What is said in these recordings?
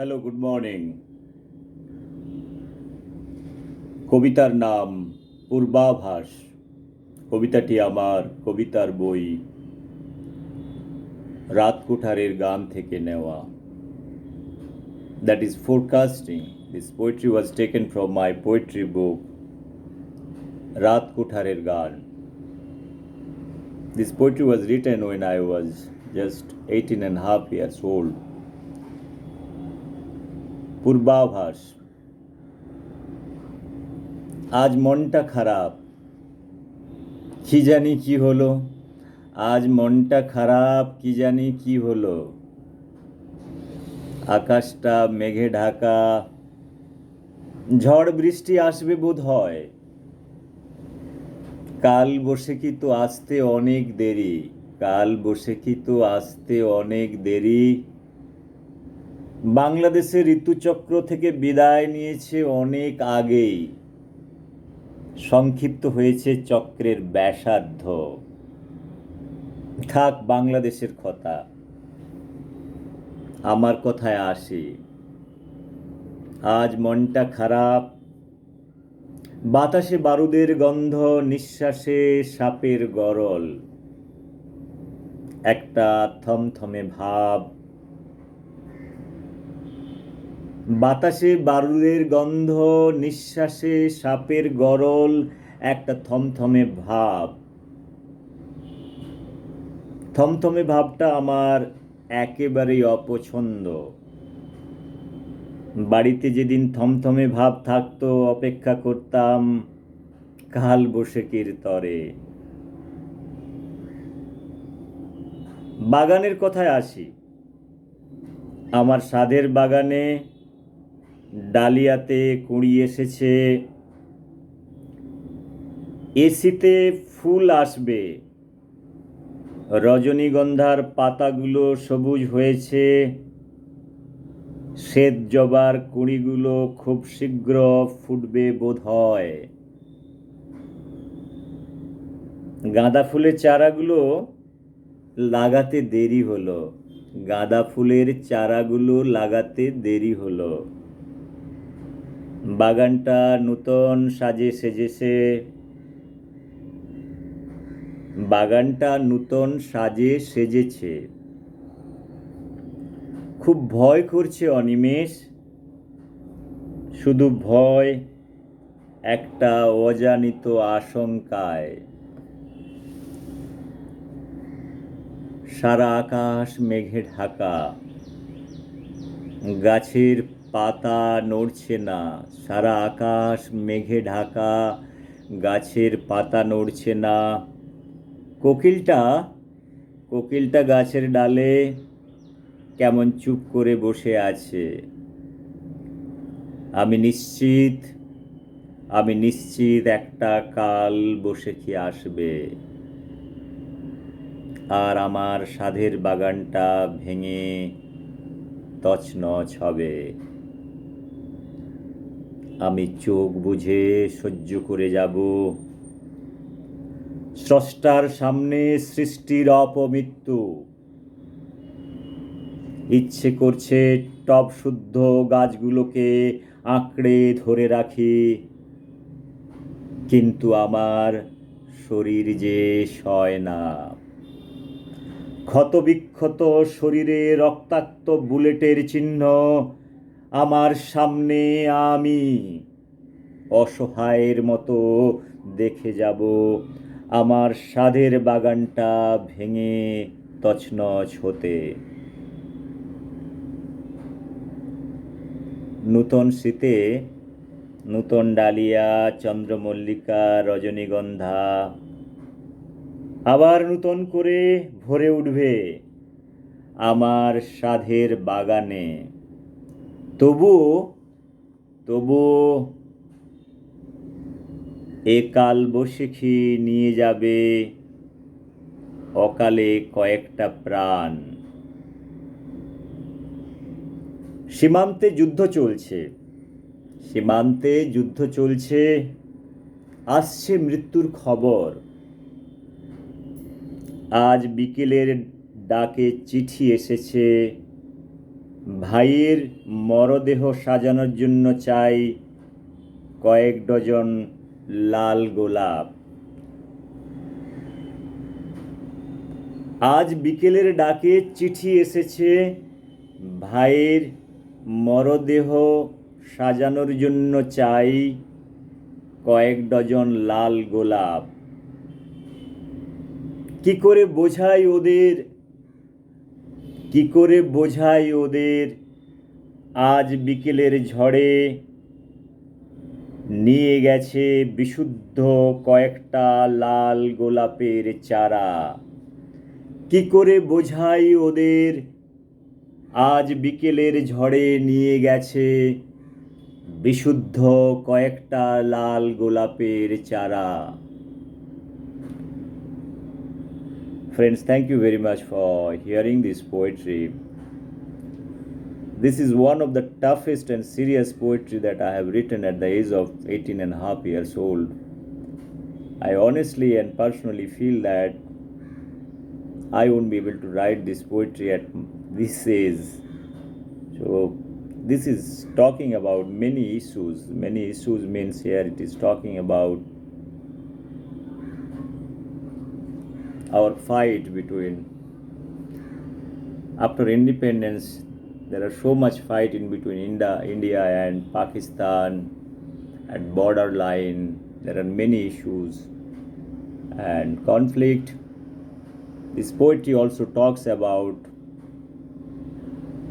Hello, good morning. কবিতার নাম পূর্বাভাস। কবিতাটি আমার কবিতার বই রাত কুঠারের গান থেকে নেওয়া। That is forecasting. This poetry was taken from my poetry book রাত কুঠারের গান. This poetry was written when I was just 18.5 years old. পূর্বাভাস। আজ মনটা খারাপ, কি জানি কি হলো। আজ মনটা খারাপ, কি জানি কি হলো। আকাশটা মেঘে ঢাকা, ঝড় বৃষ্টি আসবে বোধ হয়। কাল বৈশাখী তো আসতে অনেক দেরি, কাল বৈশাখী তো আসতে অনেক দেরি। বাংলাদেশের ঋতুচক্র থেকে বিদায় নিয়েছে অনেক আগেই, সংক্ষিপ্ত হয়েছে চক্রের ব্যাসার্ধ। থাক বাংলাদেশের কথা, আমার কথায় আসি। আজ মনটা খারাপ, বাতাসে বারুদের গন্ধ, নিঃশ্বাসে সাপের গরল। একটা থমথমে ভাব, বাতাসে বারুদের গন্ধ, নিঃশ্বাসে সাপের গরল। একটা থমথমে ভাব। থমথমে ভাবটা আমার একেবারেই অপছন্দ। বাড়িতে যেদিন থমথমে ভাব থাকতো, অপেক্ষা করতাম কাল বৈশাখীর তরে। বাগানের কথায় আসি। আমার সাধের বাগানে ডালিয়াতে কুঁড়ি এসেছে, এসিতে ফুল আসবে। রজনীগন্ধার পাতাগুলো সবুজ হয়েছে, শ্বেত জবার কুঁড়িগুলো খুব শীঘ্র ফুটবে বোধ হয়। গাঁদা ফুলের চারাগুলো লাগাতে দেরি হলো, গাঁদা ফুলের চারাগুলো লাগাতে দেরি হলো। বাগানটা নূতন সাজে সেজেছে, বাগানটা নূতন সাজে সেজেছে। খুব ভয় করছে অনিমেষ, শুধু ভয় একটা অজানিত আশঙ্কায়। সারা আকাশ মেঘে ঢাকা, গাছের পাতা নড়ছে না। সারা আকাশ মেঘে ঢাকা, গাছের পাতা নড়ছে না। কোকিলটা গাছের ডালে কেমন চুপ করে বসে আছে। আমি নিশ্চিত একটা কাল বৈশাখী আসবে, আর আমার সাধের বাগানটা ভেঙে তছনছ হবে। আমি চোখ বুজে সহ্য করে যাব স্রষ্টার সামনে সৃষ্টির অপমৃত্যু। ইচ্ছে করছে টব শুদ্ধ গাছগুলোকে আঁকড়ে ধরে রাখি, কিন্তু আমার শরীর যে সয় না। ক্ষতবিক্ষত শরীরে রক্তাক্ত বুলেটের চিহ্ন, আমার সামনে আমি অসহায়ের মতো দেখে যাব আমার সাধের বাগানটা ভেঙে তছনছ হতে। নূতন শীতে নূতন ডালিয়া, চন্দ্রমল্লিকা, রজনীগন্ধা আবার নূতন করে ভরে উঠবে আমার সাধের বাগানে। তবু এ কাল বৈশাখী নিয়ে যাবে অকালে কয়েকটা প্রাণ। সীমান্তে যুদ্ধ চলছে, আসছে মৃত্যুর খবর। আজ বিকেলের ডাকে চিঠি এসেছে, ভাইয়ের মরদেহ সাজানোর জন্য চাই কয়েক ডজন লাল গোলাপ। আজ বিকেলের ডাকে চিঠি এসেছে, ভাইয়ের মরদেহ সাজানোর জন্য চাই কয়েক ডজন লাল গোলাপ। কি করে বোঝাই ওদের আজ বিকেলের ঝড়ে নিয়ে গেছে বিশুদ্ধ কয়েকটা লাল গোলাপের চারা। কি করে বোঝাই ওদের আজ বিকেলের ঝড়ে নিয়ে গেছে বিশুদ্ধ কয়েকটা লাল গোলাপের চারা। Friends, thank you very much for hearing this poetry. This is one of the toughest and serious poetry that I have written at the age of 18 and a half years old. I honestly and personally feel that I won't be able to write this poetry at this age. So this is talking about many issues. Many issues means here it is talking about our fight between, after independence, there are so much fight in between India and Pakistan at border line. There are many issues and conflict. This poetry also talks about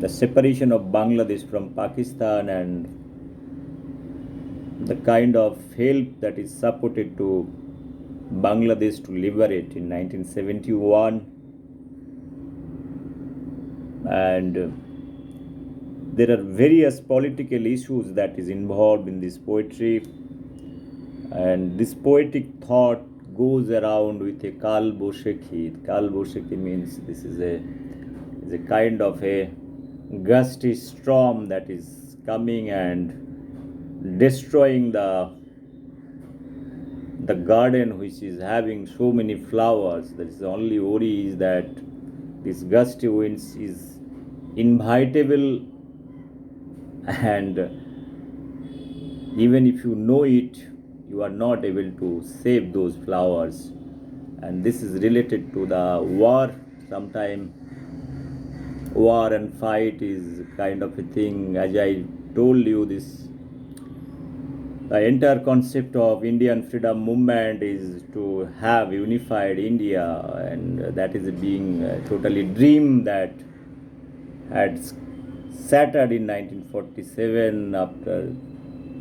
the separation of Bangladesh from Pakistan and the kind of help that is supported to Bangladesh to liberate in 1971, and there are various political issues that is involved in this poetry, and this poetic thought goes around with a Kal Boshekhi. Kal Boshekhi means this is a kind of a gusty storm that is coming and destroying the garden which is having so many flowers. There is only worry is that this gusty winds is inevitable, and even if you know it, you are not able to save those flowers. And this is related to the war. Sometime war and fight is kind of a thing. As I told you, the entire concept of Indian freedom movement is to have unified India, and that is being totally dream that had shattered in 1947 after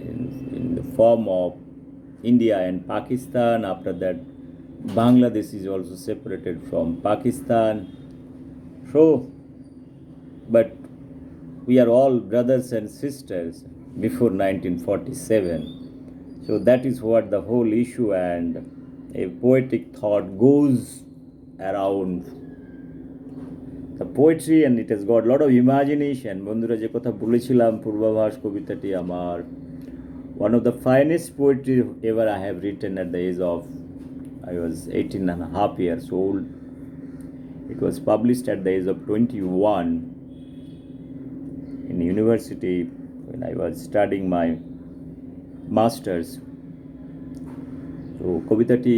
in the form of India and Pakistan. After that, Bangladesh is also separated from Pakistan. So, but we are all brothers and sisters before 1947. So that is what the whole issue, and a poetic thought goes around the poetry, and it has got a lot of imagination. বন্ধুরা, যে কথা বলেছিলাম পূর্বাভাস কবিতাটি আমার one of the finest poetry ever I have written at the age of, I was 18 and a half years old. It was published at the age of 21 in university when I was studying my masters. তো কবিতাটি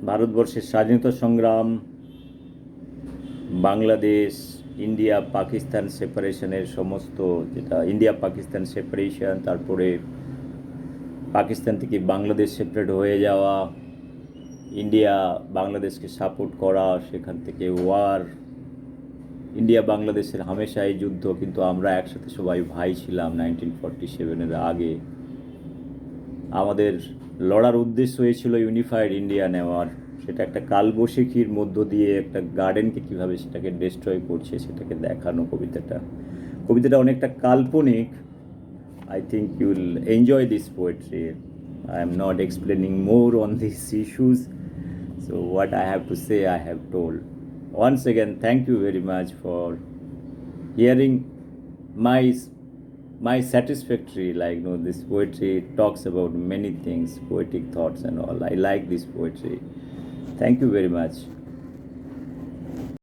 ভারতবর্ষের স্বাধীনতা সংগ্রাম, Bangladesh, India Pakistan সেপারেশনের সমস্ত, যেটা India Pakistan separation, তারপরে পাকিস্তান থেকে Bangladesh separate হয়ে যাওয়া, ইন্ডিয়া বাংলাদেশকে সাপোর্ট করা, সেখান থেকে ওয়ার, ইন্ডিয়া বাংলাদেশের হামেশাই যুদ্ধ, কিন্তু আমরা একসাথে সবাই ভাই ছিলাম 1947 আগে। আমাদের লড়ার উদ্দেশ্য হয়েছিল ইউনিফাইড ইন্ডিয়া নেওয়ার। সেটা একটা কালবৈশাখীর মধ্য দিয়ে একটা গার্ডেনকে কীভাবে সেটাকে ডিস্ট্রয় করছে সেটাকে দেখানো কবিতাটা অনেকটা কাল্পনিক। I think you will enjoy this poetry. I am not explaining more on these issues. So what I have to say, I have told. Once again, thank you very much for hearing my satisfactory, like, this poetry talks about many things, poetic thoughts and all. I like this poetry. Thank you very much.